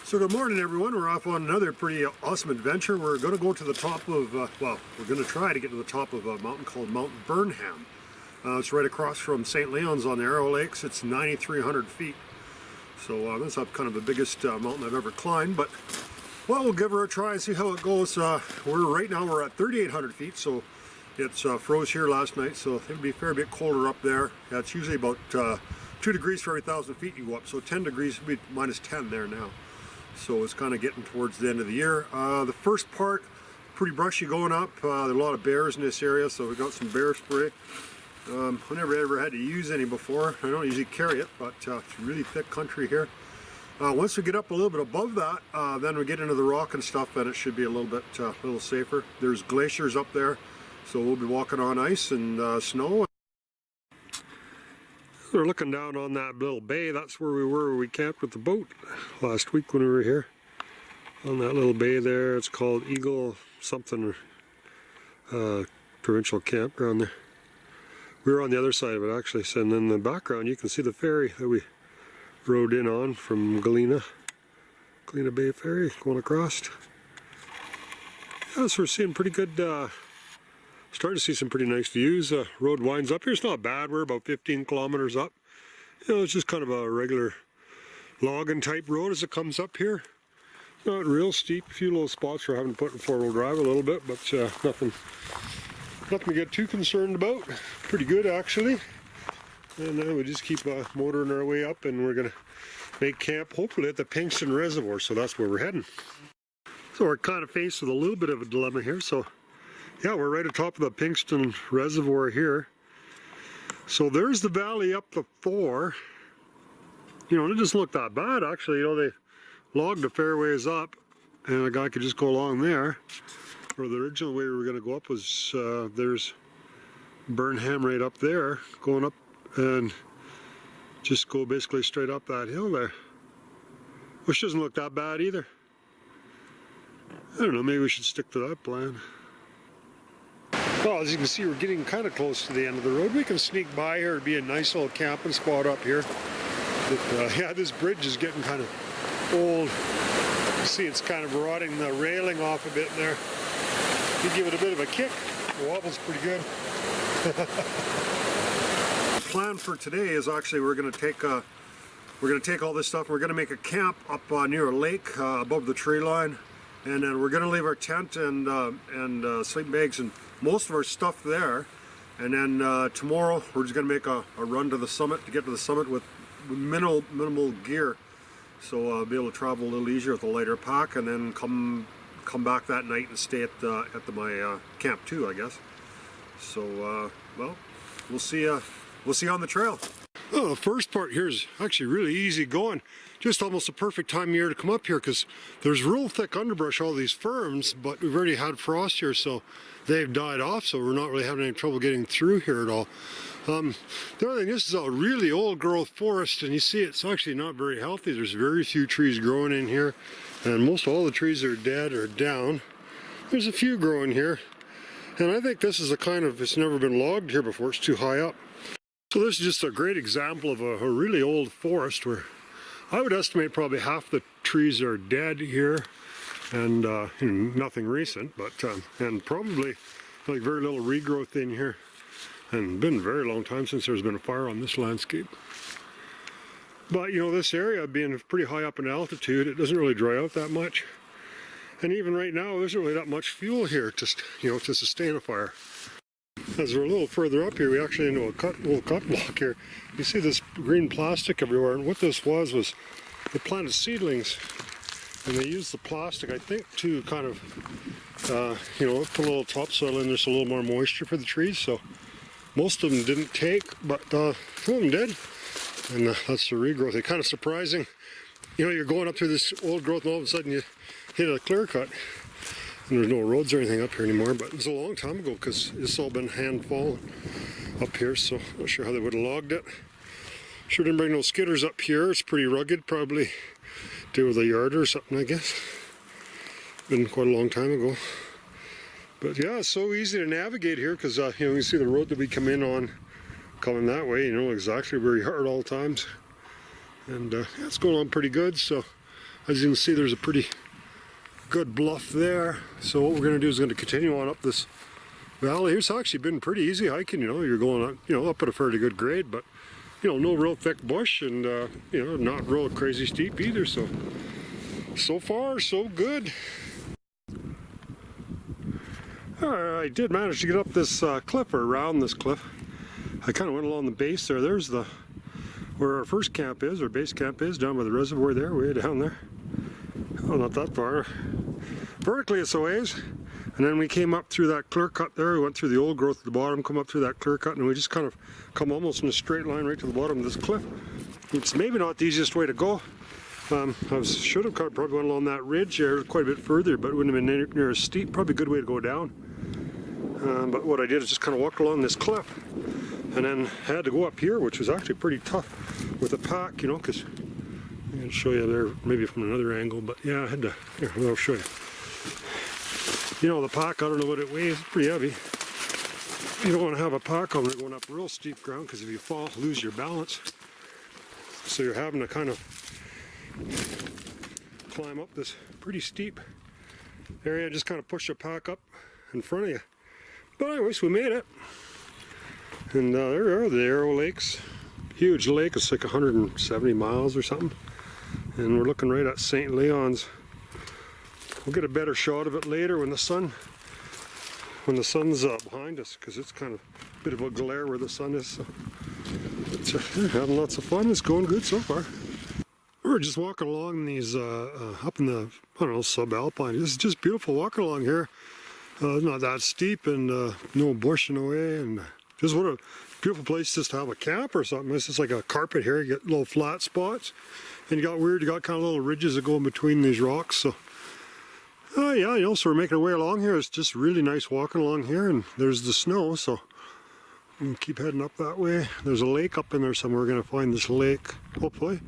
So good morning everyone, we're off on another pretty awesome adventure. We're going to go to the top of, we're going to try to get to the top of a mountain called Mount Burnham. It's right across from St. Leon's on the Arrow Lakes. It's 9,300 feet. So that's up kind of the biggest mountain I've ever climbed, but well, we'll give her a try and see how it goes. Right now we're at 3,800 feet, so it's froze here last night, so it'll be a fair bit colder up there. Yeah, it's usually about 2 degrees for every 1,000 feet you go up, so 10 degrees would be minus 10 there now. So it's kind of getting towards the end of the year. The first part, pretty brushy going up. There are a lot of bears in this area, so we got some bear spray. I never ever had to use any before. I don't usually carry it, but it's really thick country here. Once we get up a little bit above that, then we get into the rock and stuff, and it should be a little safer. There's glaciers up there, so we'll be walking on ice and snow. We're looking down on that little bay. That's where we were when we camped with the boat last week when we were here. On that little bay there, it's called Eagle something provincial campground there. We were on the other side of it actually, so and in the background you can see the ferry that we rode in on from Galena Bay ferry going across. Yeah, so we're seeing pretty good, starting to see some pretty nice views. Road winds up here. It's not bad. We're about 15 kilometers up. You know, it's just kind of a regular logging type road as it comes up here. Not real steep. A few little spots we're having to put in four-wheel drive a little bit, but nothing to get too concerned about. Pretty good actually. And we just keep motoring our way up, and we're gonna make camp hopefully at the Pinkston Reservoir. So that's where we're heading. So we're kind of faced with a little bit of a dilemma here. So yeah, we're right atop of the Pinkston Reservoir here. So there's the valley up the Thor. You know, it doesn't look that bad actually. You know, they logged the fairways up, and a guy could just go along there. Or the original way we were going to go up was there's Burnham right up there, going up and just go basically straight up that hill there. Which doesn't look that bad either. I don't know, maybe we should stick to that plan. Well, as you can see, we're getting kind of close to the end of the road. We can sneak by here. It'd be a nice little camping spot up here. But, yeah, this bridge is getting kind of old. You see, it's kind of rotting the railing off a bit there. You give it a bit of a kick, it wobbles pretty good. The plan for today is actually we're going to take all this stuff. We're going to make a camp up near a lake above the tree line. And then we're going to leave our tent and sleeping bags and most of our stuff there. And then tomorrow we're just going to make a run to the summit, to get to the summit with minimal gear. So I'll be able to travel a little easier with a lighter pack, and then come back that night and stay at my camp too, I guess. So well, we'll see you on the trail. Oh, the first part here is actually really easy going. Just almost a perfect time of year to come up here because there's real thick underbrush, all these ferns, but we've already had frost here, so they've died off, so we're not really having any trouble getting through here at all. The other thing, this is a really old growth forest, and you see it's actually not very healthy. There's very few trees growing in here, and most all the trees are dead or down. There's a few growing here, and I think this is a kind of, it's never been logged here before, it's too high up. So this is just a great example of a really old forest where I would estimate probably half the trees are dead here, and nothing recent, but and probably like very little regrowth in here, and been a very long time since there's been a fire on this landscape. But you know, this area being pretty high up in altitude, it doesn't really dry out that much, and even right now there isn't really that much fuel here to sustain a fire. As we're a little further up here, we actually into a little cut block here. You see this green plastic everywhere, and what this was they planted seedlings, and they used the plastic, I think, to kind of, put a little topsoil in there so a little more moisture for the trees. So most of them didn't take, but some of them did, and that's the regrowth. It's kind of surprising. You know, you're going up through this old growth, and all of a sudden you hit a clear cut. And there's no roads or anything up here anymore, but it was a long time ago because it's all been hand-fall up here, so I'm not sure how they would have logged it. Sure didn't bring no skidders up here. It's pretty rugged, probably do with a yard or something, I guess. Been quite a long time ago. But yeah, it's so easy to navigate here because you see the road that we come in on coming that way. You know exactly where you are at all times. And yeah, it's going on pretty good, so As you can see, there's a pretty good bluff there. So what we're going to do is going to continue on up this valley. It's actually been pretty easy hiking, you know. You're going up, you know, up at a fairly good grade, but you know, no real thick bush, and you know, not real crazy steep either. So far so good. I did manage to get up this cliff, or around this cliff. I kind of went along the base there. There's where our first camp is, our base camp is, down by the reservoir there, way down there. Oh, not that far. Vertically it's a ways. And then we came up through that clear cut there. We went through the old growth at the bottom, come up through that clear cut, and we just kind of come almost in a straight line right to the bottom of this cliff. It's maybe not the easiest way to go. Should have probably went along that ridge there quite a bit further, but it wouldn't have been near as steep. Probably a good way to go down. But what I did is just kind of walked along this cliff, and then had to go up here, which was actually pretty tough with a pack, you know, because I'm going to show you there maybe from another angle, but yeah, I had to, here, I'll show you. You know, the pack, I don't know what it weighs, it's pretty heavy. You don't want to have a pack on it going up real steep ground, because if you fall, lose your balance. So you're having to kind of climb up this pretty steep area, just kind of push the pack up in front of you. But anyways, we made it. And there are the Arrow Lakes. Huge lake, it's like 170 miles or something. And we're looking right at St. Leon's. We'll get a better shot of it later when the sun's behind us, because it's kind of a bit of a glare where the sun is. So it's, having lots of fun. It's going good so far. We're just walking along these up in the, I don't know, Subalpine. It's just beautiful walking along here. Not that steep, and no bush in the way, and just what a beautiful place just to have a camp or something. It's just like a carpet here. You get little flat spots, and you got kind of little ridges that go in between these rocks. So yeah, you know, so we're making our way along here. It's just really nice walking along here, and there's the snow, so we can keep heading up that way. There's a lake up in there somewhere. We're going to find this lake, hopefully.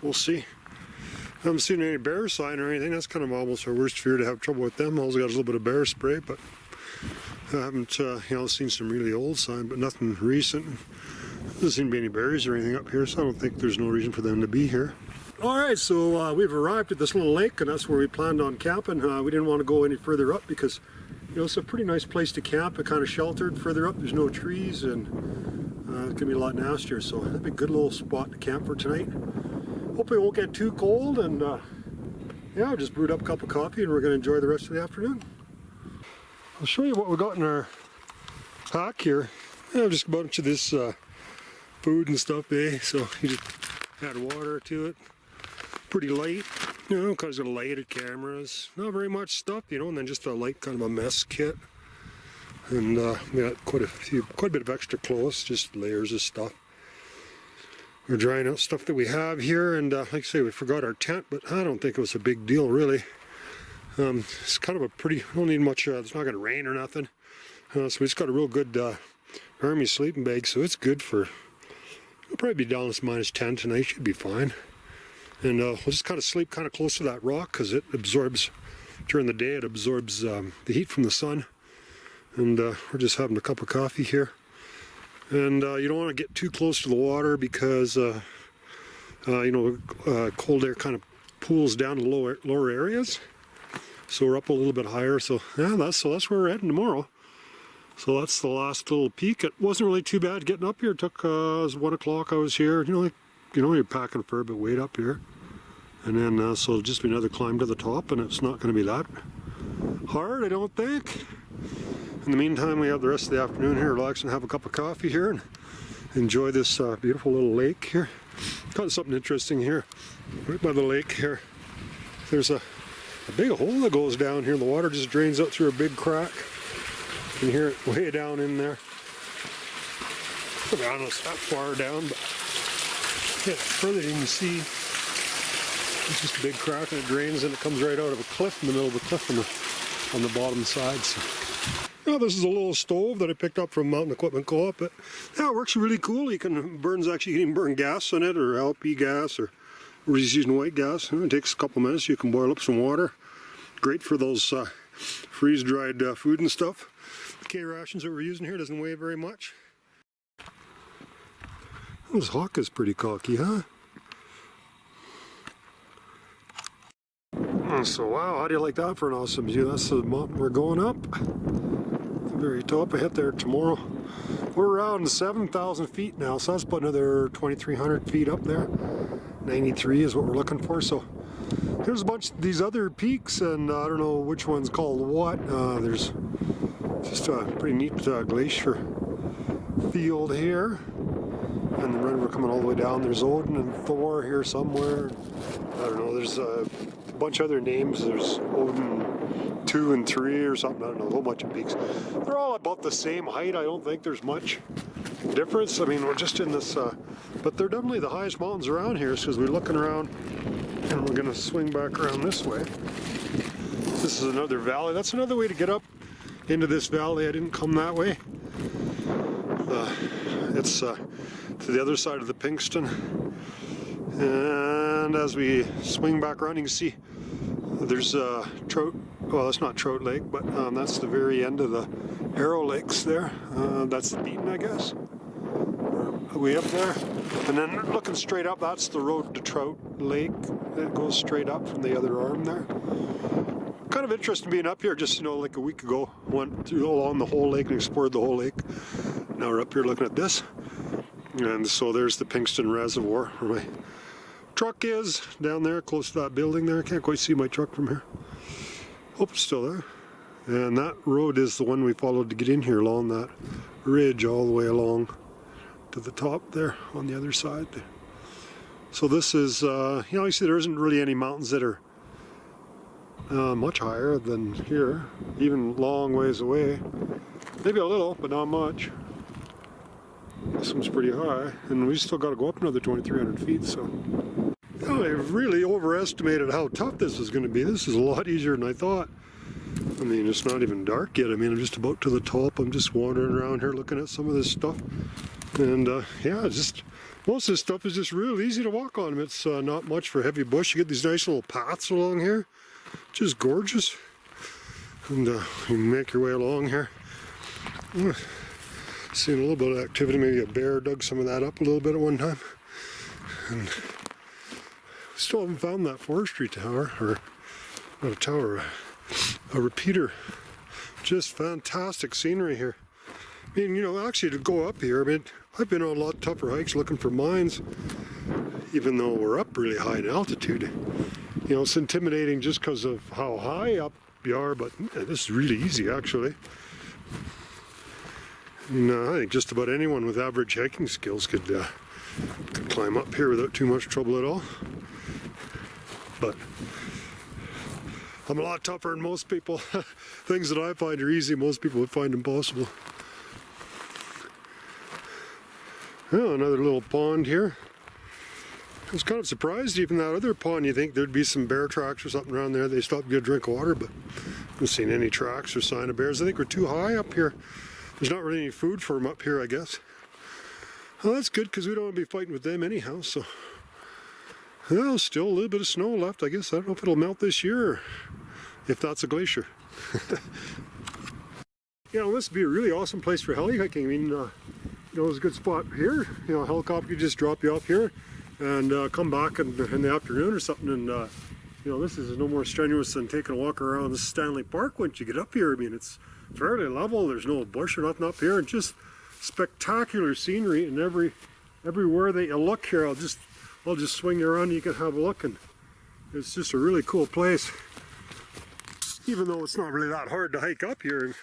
We'll see. I haven't seen any bear sign or anything. That's kind of almost our worst fear, to have trouble with them. Also got a little bit of bear spray, but I haven't, you know, seen some really old sign, but nothing recent. Doesn't seem to be any bears or anything up here, so I don't think there's no reason for them to be here. Alright, so we've arrived at this little lake, and that's where we planned on camping. We didn't want to go any further up because, you know, it's a pretty nice place to camp. It's kind of sheltered further up. There's no trees, and it's going to be a lot nastier, so that'd be a good little spot to camp for tonight. Hopefully it won't get too cold, and yeah, I just brewed up a cup of coffee, and we're going to enjoy the rest of the afternoon. I'll show you what we got in our pack here. Yeah, just a bunch of this food and stuff, so you just add water to it. Pretty light, you know, because of lighted cameras. Not very much stuff, you know, and then just a light kind of a mess kit. And we got quite a bit of extra clothes, just layers of stuff. We're drying out stuff that we have here, and like I say, we forgot our tent, but I don't think it was a big deal, really. It's kind of a pretty, don't need much, it's not going to rain or nothing. So we just got a real good army sleeping bag, so it's good for, we'll probably be down to -10 tonight, should be fine. And we'll just kind of sleep kind of close to that rock, because it absorbs, during the day, it absorbs the heat from the sun. And we're just having a cup of coffee here. And you don't want to get too close to the water, because you know, cold air kind of pools down to lower areas. So we're up a little bit higher. So yeah, that's where we're heading tomorrow. So that's the last little peak. It wasn't really too bad getting up here. It took it was 1 o'clock. I was here. You know, you're packing a fair bit of weight up here, and then so it'll just be another climb to the top, and it's not going to be that hard, I don't think. In the meantime, we have the rest of the afternoon here, relax and have a cup of coffee here, and enjoy this beautiful little lake here. Got something interesting here, right by the lake here. There's a big hole that goes down here, and the water just drains out through a big crack. You can hear it way down in there. I don't know, it's not far down, but yeah, further you can see it's just a big crack, and it drains, and it comes right out of a cliff, in the middle of the cliff on the bottom side. So, yeah, this is a little stove that I picked up from Mountain Equipment Co-op. But yeah, it works really cool. You can you can even burn gas in it, or LP gas, or we're just using white gas. It takes a couple minutes. You can boil up some water. Great for those freeze-dried food and stuff. The K rations that we're using here doesn't weigh very much. This hawk is pretty cocky, huh? So wow, how do you like that for an awesome view? That's the mountain we're going up. The very top. I hit there tomorrow. We're around 7,000 feet now, so that's about another 2,300 feet up there. 93 is what we're looking for. So there's a bunch of these other peaks, and I don't know which one's called what. There's just a pretty neat glacier field here. And then we're coming all the way down. There's Odin and Thor here somewhere. I don't know, there's a bunch of other names. There's Odin 2 and 3 or something. I don't know, a whole bunch of peaks. They're all about the same height. I don't think there's much difference. I mean, we're just in this, but they're definitely the highest mountains around here, because we're looking around and we're going to swing back around this way. This is another valley. That's another way to get up into this valley. I didn't come that way. It's to the other side of the Pinkston. And as we swing back around, you can see there's Trout. Well, that's not Trout Lake, but that's the very end of the Arrow Lakes there. That's the Beaton, I guess. Way up there. And then looking straight up, that's the road to Trout Lake. It goes straight up from the other arm there. Kind of interesting being up here. Just, you know, like a week ago, went through along the whole lake and explored the whole lake. Now we're up here looking at this. And so there's the Pinkston Reservoir where my truck is, down there close to that building there. I can't quite see my truck from here. Hope it's still there. And that road is the one we followed to get in here along that ridge all the way along to the top there on the other side. So this is, you know, you see there isn't really any mountains that are much higher than here, even long ways away. Maybe a little, but not much. This one's pretty high, and we still got to go up another 2,300 feet, so. Oh, I really overestimated how tough this is going to be. This is a lot easier than I thought. I mean, it's not even dark yet. I mean, I'm just about to the top. I'm just wandering around here looking at some of this stuff. And yeah, just most of this stuff is just real easy to walk on. It's not much for heavy bush. You get these nice little paths along here. Just gorgeous. And you make your way along here. Seeing a little bit of activity. Maybe a bear dug some of that up a little bit at one time. And still haven't found that forestry tower, or not a tower, a repeater. Just fantastic scenery here. I mean, you know, actually to go up here, I mean, I've been on a lot tougher hikes looking for mines, even though we're up really high in altitude. You know, it's intimidating just because of how high up you are, but this is really easy actually. And I think just about anyone with average hiking skills could climb up here without too much trouble at all. But I'm a lot tougher than most people. Things that I find are easy, most people would find impossible. Oh, another little pond here. I was kind of surprised, even that other pond, you think there'd be some bear tracks or something around there. They stopped to get a drink of water, but I haven't seen any tracks or sign of bears. I think we're too high up here. There's not really any food for them up here, I guess. Well, that's good, because we don't want to be fighting with them anyhow, so. Well, still a little bit of snow left, I guess. I don't know if it'll melt this year, or if that's a glacier. You know, this would be a really awesome place for heli hiking. I mean, you know, it's a good spot here. You know, a helicopter could just drop you off here and come back in the afternoon or something. And, you know, this is no more strenuous than taking a walk around the Stanley Park once you get up here. I mean, it's fairly level. There's no bush or nothing up here. And just spectacular scenery. And everywhere that you look here, I'll just swing you around and you can have a look. And it's just a really cool place. Even though it's not really that hard to hike up here.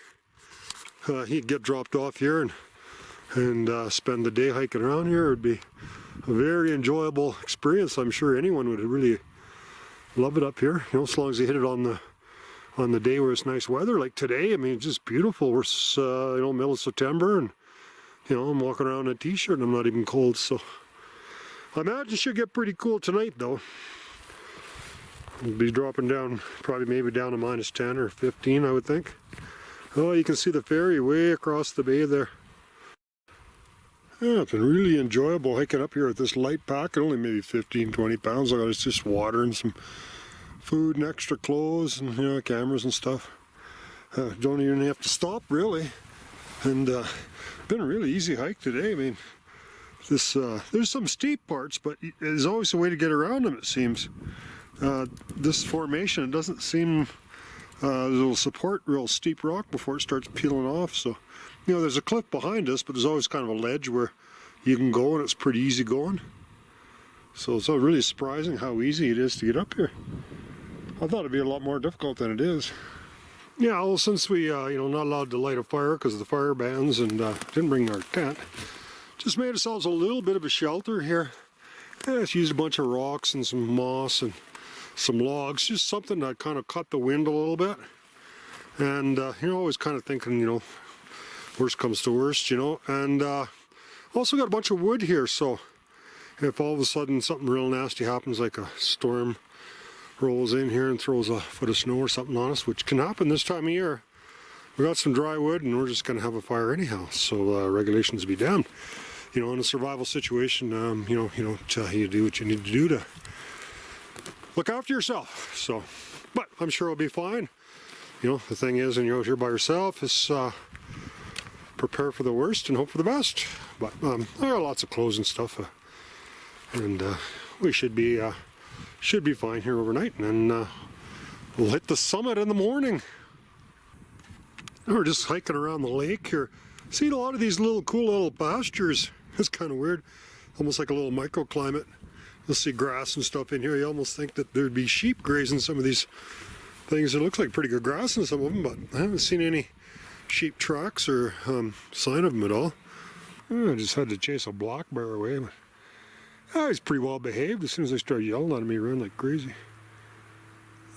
He'd get dropped off here and spend the day hiking around here. It would be a very enjoyable experience. I'm sure anyone would really love it up here, you know, as long as you hit it on the day where it's nice weather like today. I mean, it's just beautiful. We're you know, middle of September, and you know, I'm walking around in a t-shirt and I'm not even cold, so I imagine it should get pretty cool tonight though. It'll be dropping down, probably maybe down to minus 10 or 15, I would think. Oh, you can see the ferry way across the bay there. Yeah, it's been really enjoyable hiking up here with this light pack, only maybe 15-20 pounds. It's just water and some food and extra clothes and, you know, cameras and stuff. Don't even have to stop really. And been a really easy hike today. I mean, this there's some steep parts, but there's always a way to get around them, it seems. this formation, it doesn't seem it'll support real steep rock before it starts peeling off. So, you know, there's a cliff behind us, but there's always kind of a ledge where you can go and it's pretty easy going. So it's really surprising how easy it is to get up here. I thought it'd be a lot more difficult than it is. Yeah, well, since we, you know, not allowed to light a fire because of the fire bans and didn't bring our tent, just made ourselves a little bit of a shelter here. Yeah, just used a bunch of rocks and some moss and some logs, just something that kind of cut the wind a little bit. And, you know, always kind of thinking, you know, worst comes to worst, you know. And also got a bunch of wood here, so if all of a sudden something real nasty happens, like a storm rolls in here and throws a foot of snow or something on us, which can happen this time of year, we got some dry wood and we're just going to have a fire anyhow. So regulations be damned. You know, in a survival situation, you know, you do what you need to do to look after yourself. So, but I'm sure it'll be fine. You know, the thing is, when you're out here by yourself, is prepare for the worst and hope for the best. But there are lots of clothes and stuff, and we should be fine here overnight, and then we'll hit the summit in the morning. We're just hiking around the lake here. Seeing a lot of these little cool little pastures. It's kind of weird, almost like a little microclimate. You'll see grass and stuff in here. You almost think that there'd be sheep grazing some of these things. It looks like pretty good grass in some of them, but I haven't seen any sheep tracks or sign of them at all. I just had to chase a black bear away, but he's pretty well behaved. As soon as I started yelling at him, he ran like crazy.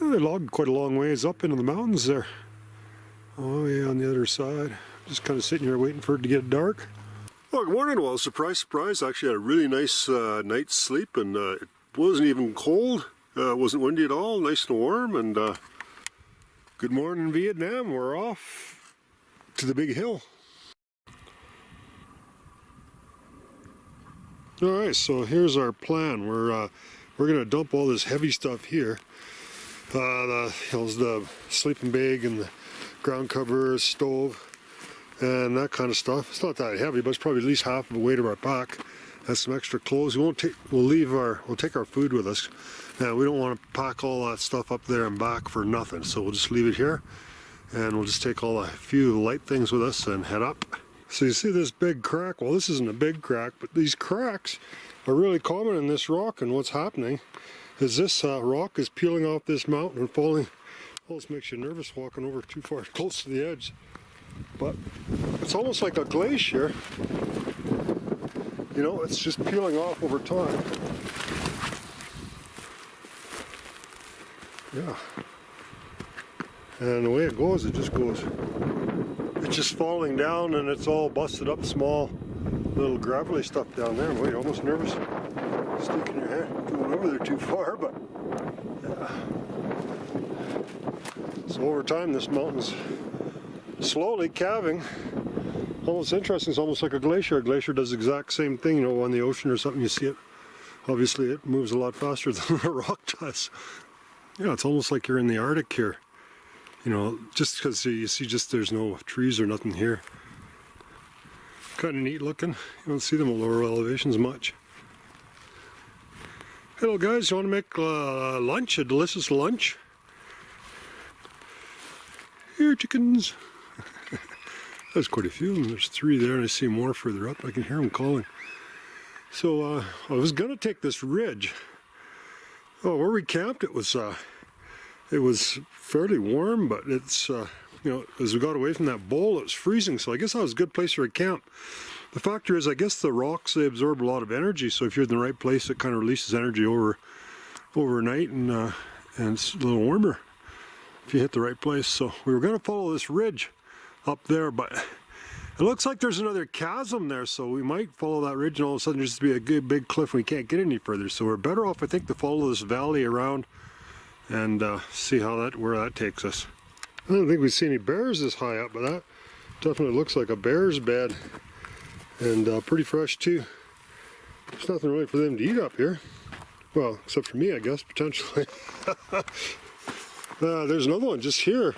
They logged quite a long ways up into the mountains there. Oh yeah, on the other side. Just kind of sitting here waiting for it to get dark. Oh, good morning. Well, surprise, surprise. Actually had a really nice night's sleep, and it wasn't even cold. It wasn't windy at all. Nice and warm. And good morning, Vietnam. We're off to the big hill. All right, so here's our plan. We're gonna dump all this heavy stuff here. The sleeping bag and the ground cover, stove, and that kind of stuff. It's not that heavy, but it's probably at least half of the weight of our pack. That's some extra clothes. We'll take our food with us. Now we don't want to pack all that stuff up there and back for nothing, so we'll just leave it here, and we'll just take a few light things with us and head up. So you see this big crack. Well, this isn't a big crack, but these cracks are really common in this rock, and what's happening is this rock is peeling off this mountain and falling. Almost makes you nervous walking over too far close to the edge. But it's almost like a glacier. You know, it's just peeling off over time. Yeah. And the way it goes, it just goes. It's just falling down, and it's all busted up small little gravelly stuff down there. Boy, you're almost nervous sticking your hand going over there too far, but yeah. So over time, this mountain's slowly calving. Almost interesting. It's almost like a glacier. A glacier does the exact same thing, you know, on the ocean or something. You see it. Obviously, it moves a lot faster than a rock does. Yeah, it's almost like you're in the Arctic here. You know, just because you see there's no trees or nothing here. Kind of neat looking. You don't see them at lower elevations much. Hello guys, you want to make lunch, a delicious lunch? Here, chickens. There's quite a few of them. There's 3 there, and I see more further up. I can hear them calling. So I was gonna take this ridge. Oh, where we camped, it was fairly warm, but it's you know, as we got away from that bowl, it was freezing. So I guess that was a good place for a camp. The factor is, I guess the rocks, they absorb a lot of energy. So if you're in the right place, it kind of releases energy overnight, and it's a little warmer if you hit the right place. So we were going to follow this ridge up there, but it looks like there's another chasm there, so we might follow that ridge, and all of a sudden there's just be a good big cliff and we can't get any further. So we're better off, I think, to follow this valley around and see where that takes us. I don't think we see any bears this high up, but that definitely looks like a bear's bed, and pretty fresh too. There's nothing really for them to eat up here. Well, except for me, I guess, potentially. There's another one just here.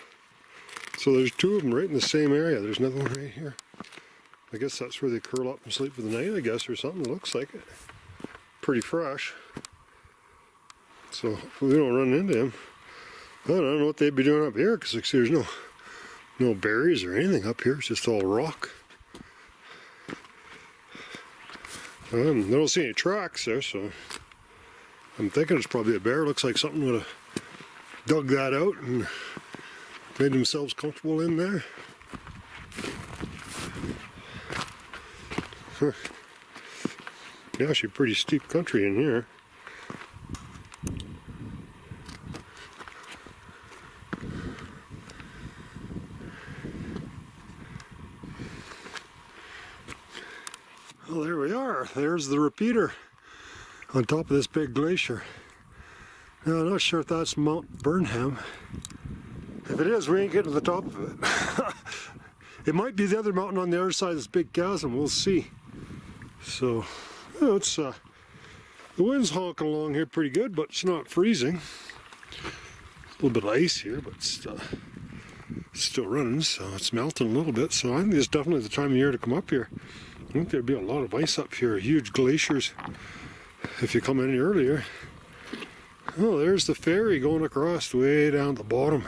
So there's 2 of them right in the same area. There's another one right here. I guess that's where they curl up and sleep for the night, I guess, or something. It looks like it. Pretty fresh. So hopefully we don't run into him. I don't know what they'd be doing up here, because there's no berries or anything up here. It's just all rock. I don't see any tracks there, so I'm thinking it's probably a bear. Looks like something would have dug that out and made themselves comfortable in there. Yeah, actually pretty steep country in here. Well, there we are. There's the repeater on top of this big glacier. Now, I'm not sure if that's Mount Burnham. If it is, we ain't getting to the top of it. It might be the other mountain on the other side of this big chasm. We'll see. So, you know, it's the wind's honking along here pretty good, but it's not freezing. A little bit of ice here, but it's still running, so it's melting a little bit. So I think it's definitely the time of year to come up here. I think there'd be a lot of ice up here, huge glaciers, if you come in earlier. Oh, there's the ferry going across way down at the bottom.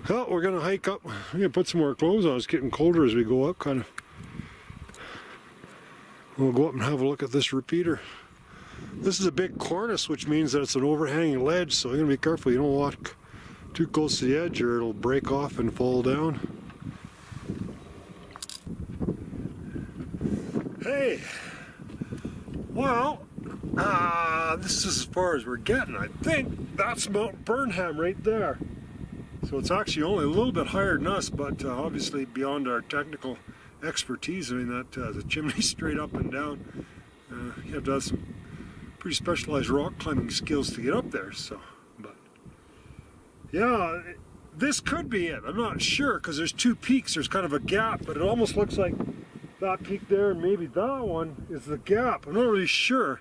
Well, we're going to hike up. We're going to put some more clothes on. It's getting colder as we go up, kind of. We'll go up and have a look at this repeater. This is a big cornice, which means that it's an overhanging ledge, so you're going to be careful you don't walk too close to the edge or it'll break off and fall down. Hey, well, this is as far as we're getting. I think that's Mount Burnham right there. So it's actually only a little bit higher than us, but obviously beyond our technical expertise. I mean, that the chimney straight up and down. You have to have some pretty specialized rock climbing skills to get up there. So, but yeah, this could be it. I'm not sure because there's two peaks. There's kind of a gap, but it almost looks like that peak there and maybe that one is the gap. I'm not really sure.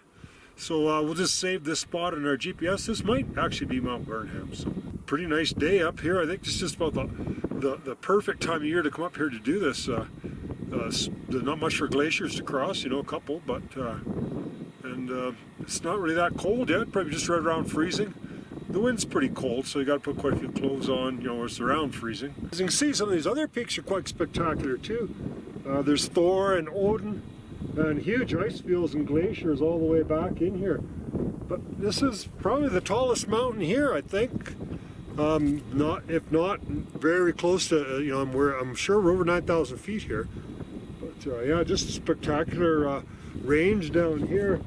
So we'll just save this spot in our GPS. This might actually be Mount Burnham. So pretty nice day up here. I think it's just about the perfect time of year to come up here to do this. There's not much for glaciers to cross, you know, a couple, but it's not really that cold yet. Probably just right around freezing. The wind's pretty cold, so you got to put quite a few clothes on, you know, where it's around freezing. As you can see, some of these other peaks are quite spectacular too. There's Thor and Odin, and huge ice fields and glaciers all the way back in here. But this is probably the tallest mountain here, I think. If not very close to, you know, I'm sure we're over 9,000 feet here. But yeah, just a spectacular range down here.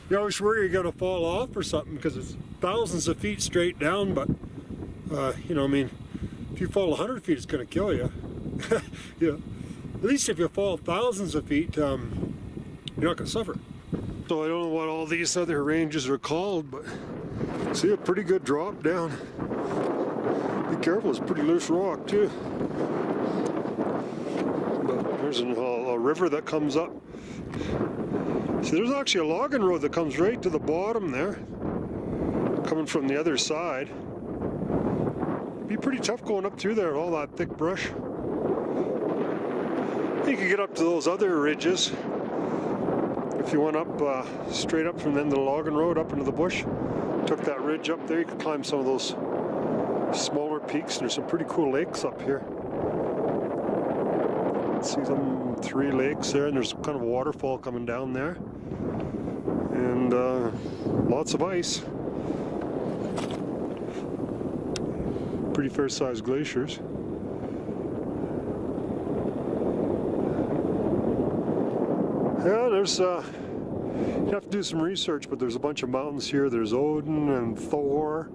You always worry you're going to fall off or something because it's thousands of feet straight down, but you know, I mean, if you fall 100 feet, it's going to kill you. You know, at least if you fall thousands of feet, you're not going to suffer. So I don't know what all these other ranges are called, but see a pretty good drop down. Be careful, it's pretty loose rock too. But there's a river that comes up. See, there's actually a logging road that comes right to the bottom there, coming from the other side. Be pretty tough going up through there, all that thick brush. You could get up to those other ridges if you went up straight up from the end of the logging road up into the bush. Took that ridge up there, you could climb some of those smaller peaks. There's some pretty cool lakes up here. See some 3 lakes there, and there's kind of a waterfall coming down there. And lots of ice. Pretty fair-sized glaciers. Yeah, there's you have to do some research, but there's a bunch of mountains here. There's Odin and Thor.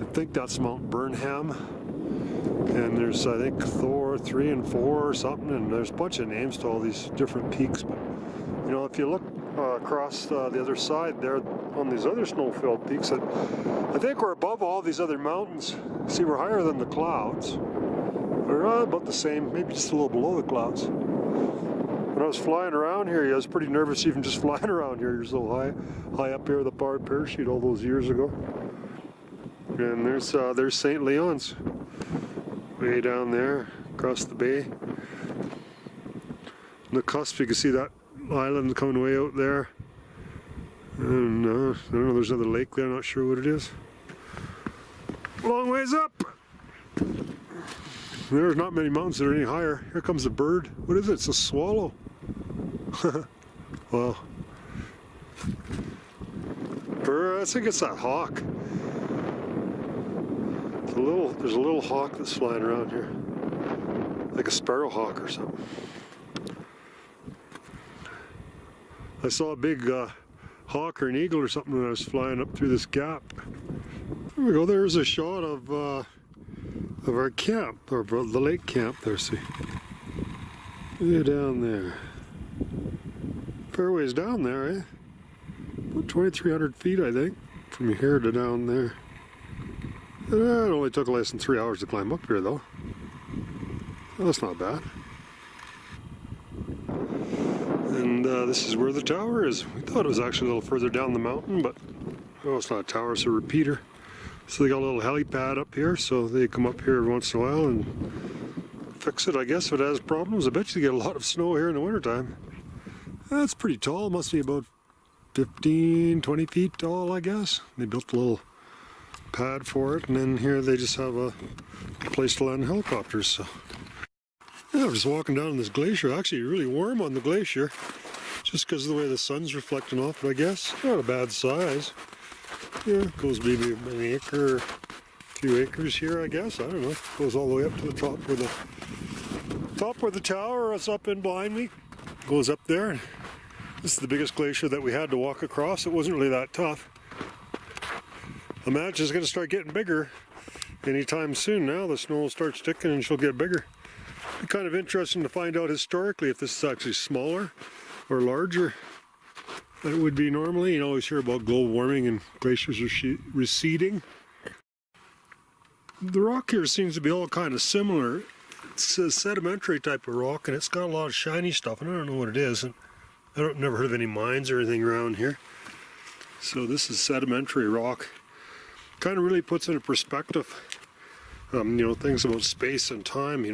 I think that's Mount Burnham. And there's, I think, Thor 3 and 4 or something, and there's a bunch of names to all these different peaks. But, you know, if you look across the other side there on these other snow-filled peaks, I think we're above all these other mountains. See, we're higher than the clouds. We're about the same, maybe just a little below the clouds. When I was flying around here, I was pretty nervous even just flying around here. You're so high up here with a powered parachute all those years ago. And there's St. Leon's, way down there across the bay. Nakusp, you can see that island coming way out there. And I don't know, there's another lake there, not sure what it is. Long ways up! There's not many mountains that are any higher. Here comes a bird. What is it? It's a swallow. Wow. I think it's that hawk. There's a little hawk that's flying around here. Like a sparrow hawk or something. I saw a big hawk or an eagle or something when I was flying up through this gap. There we go, there's a shot of our camp, or the lake camp there, see. Way down there. Fair ways down there, eh? About 2,300 feet, I think, from here to down there. It only took less than 3 hours to climb up here, though. Well, that's not bad. And this is where the tower is. We thought it was actually a little further down the mountain, but oh, it's not a tower, it's a repeater. So they got a little helipad up here, so they come up here every once in a while and fix it, I guess, if it has problems. I bet you get a lot of snow here in the wintertime. That's pretty tall, must be about 15, 20 feet tall, I guess. They built a little pad for it, and then here they just have a place to land helicopters. So yeah, I'm just walking down this glacier. Actually really warm on the glacier, just because of the way the sun's reflecting off it, I guess. Not a bad size. Yeah, it goes maybe an acre, a few acres here, I guess. I don't know. It goes all the way up to the top where the tower is up in behind me. Goes up there. This is the biggest glacier that we had to walk across. It wasn't really that tough. I imagine it's going to start getting bigger anytime soon now. The snow will start sticking and she'll get bigger. It'll be kind of interesting to find out historically if this is actually smaller or larger than it would be normally. You always hear about global warming and glaciers are receding. The rock here seems to be all kind of similar. It's a sedimentary type of rock, and it's got a lot of shiny stuff, and I don't know what it is. And I've never heard of any mines or anything around here. So this is sedimentary rock. Kind of really puts into perspective, things about space and time,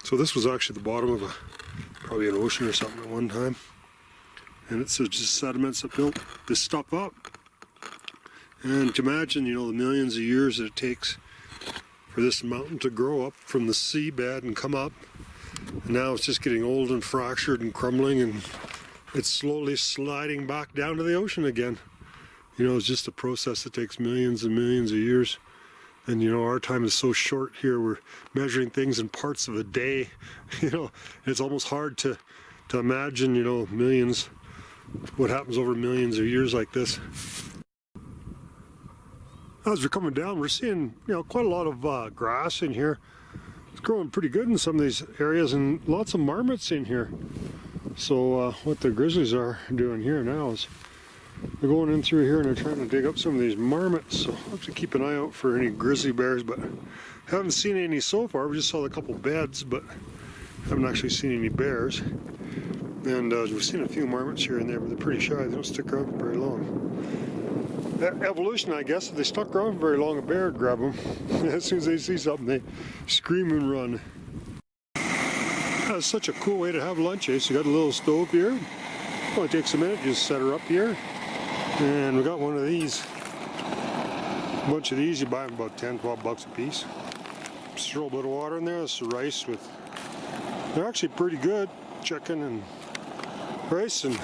So this was actually the bottom of probably an ocean or something at one time. And it's just sediments that built this stuff up. And to imagine, the millions of years that it takes for this mountain to grow up from the seabed and come up. And now it's just getting old and fractured and crumbling, and it's slowly sliding back down to the ocean again. It's just a process that takes millions and millions of years. And our time is so short here. We're measuring things in parts of a day. It's almost hard to imagine, millions, what happens over millions of years like this. As we're coming down, we're seeing, quite a lot of grass in here. It's growing pretty good in some of these areas, and lots of marmots in here. So what the grizzlies are doing here now is they're going in through here and they're trying to dig up some of these marmots. So I'll have to keep an eye out for any grizzly bears, but haven't seen any so far. We just saw a couple beds, but haven't actually seen any bears. And we've seen a few marmots here and there, but they're pretty shy. They don't stick around for very long. Evolution, I guess. If they stuck around for very long, a bear would grab them. As soon as they see something, they scream and run. That's such a cool way to have lunch, eh? So you got a little stove here. Only takes a minute, just set her up here. And we got one of these. A bunch of these, you buy them about 10, 12 bucks a piece. Just throw a bit of water in there. This is rice with, they're actually pretty good. Chicken and rice. And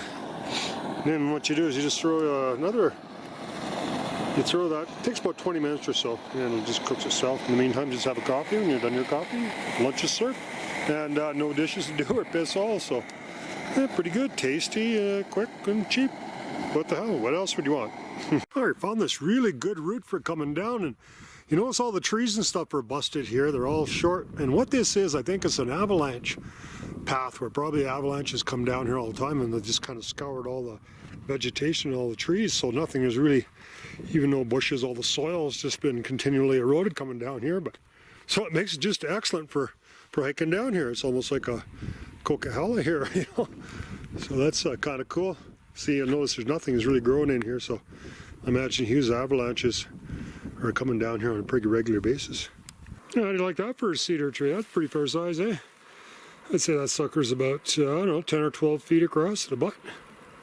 then what you do is you just throw you throw that, it takes about 20 minutes or so, and it just cooks itself. In the meantime, just have a coffee. When you're done your coffee, lunch is served. And no dishes to do or piss all, so pretty good, tasty, quick and cheap. What the hell, what else would you want? I found this really good route for coming down, and you notice all the trees and stuff are busted here. They're all short, and what this is, I think it's an avalanche path where probably avalanches come down here all the time, and they just kind of scoured all the vegetation and all the trees, so nothing is really, even no bushes, all the soil has just been continually eroded coming down here. But so it makes it just excellent for hiking down here. It's almost like a Coquihalla here, So that's kind of cool. See, you'll notice there's nothing is really growing in here, so I imagine huge avalanches are coming down here on a pretty regular basis. Yeah, how do you like that for a cedar tree? That's pretty fair size, eh? I'd say that sucker's about, I don't know, 10 or 12 feet across the butt.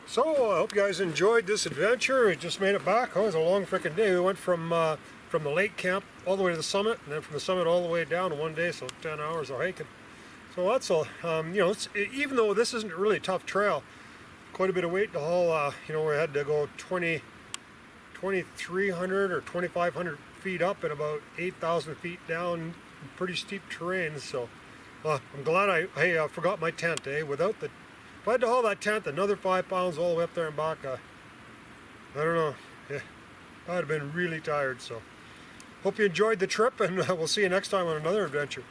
So I hope you guys enjoyed this adventure. We just made it back. Oh, it was a long freaking day. We went from the lake camp all the way to the summit, and then from the summit all the way down in one day, so 10 hours of hiking. So that's all. You know, even though this isn't a really tough trail, quite a bit of weight to haul. You know, we had to go 2,300 or 2,500 feet up and about 8,000 feet down, pretty steep terrain. So I'm glad I forgot my tent. Without the, if I had to haul that tent another 5 pounds all the way up there and back, I don't know. Yeah, I'd have been really tired. So hope you enjoyed the trip, and we'll see you next time on another adventure.